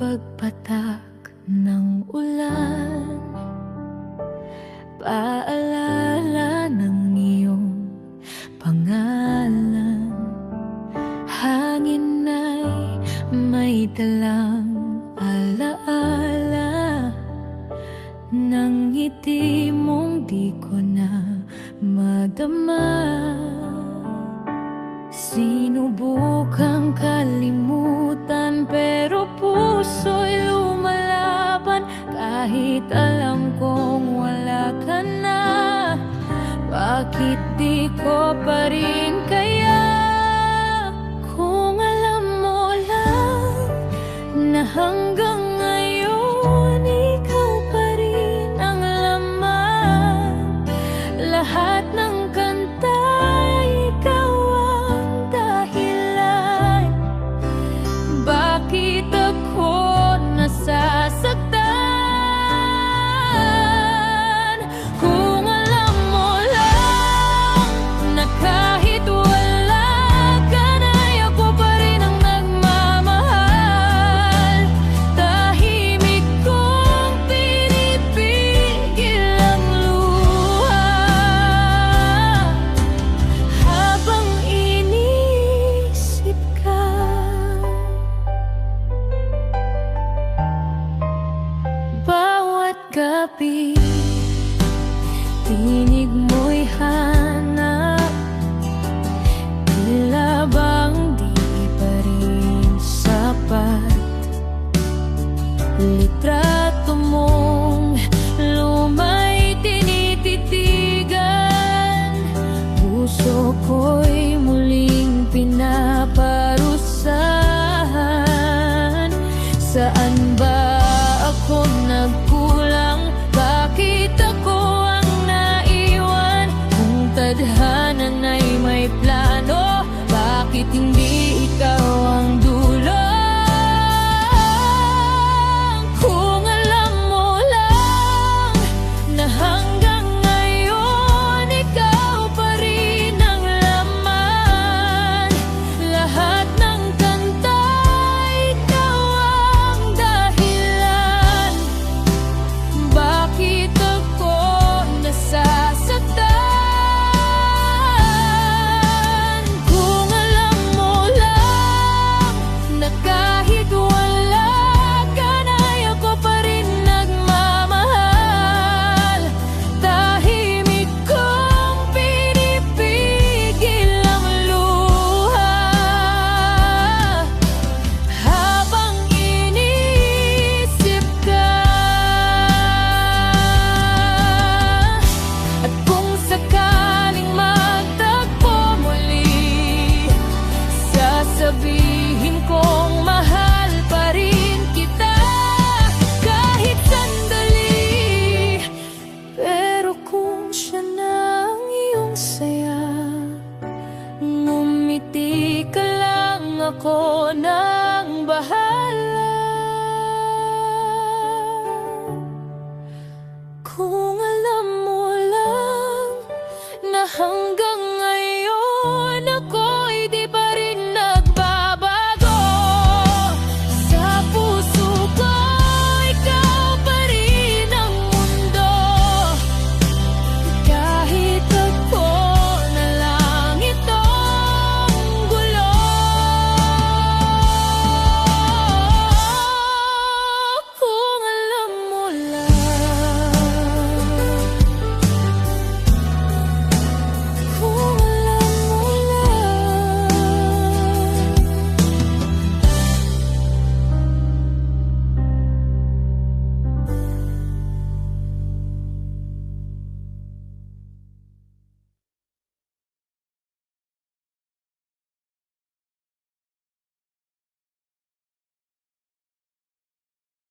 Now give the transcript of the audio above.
pagpatak ng ulan, paalala ng iyong pangalan. Hangin ay may dalang alaala ng ngiti mong di ko na madama. Sinubukang kalimutan pero puso'y lumalaban. Kahit alam kong wala ka na, bakit di ko pa rin kaya? Kung alam mo lang na hanggang ngayon ikaw pa rin ang laman. Lahat ng kanta ikaw ang dahilan. Bakit ako nasasaktan? Kung alam mo lang na kahit wala ka na, ako pa rin ang nagmamahal. Tahimik kong pinipigil ang luha habang inisip ka. Bawat gabi tinig mo'y hanap, tila bang di pa rin sapat. Litrato mong luma'y tinititigan, puso ko'y muling pinaparusahan. Saan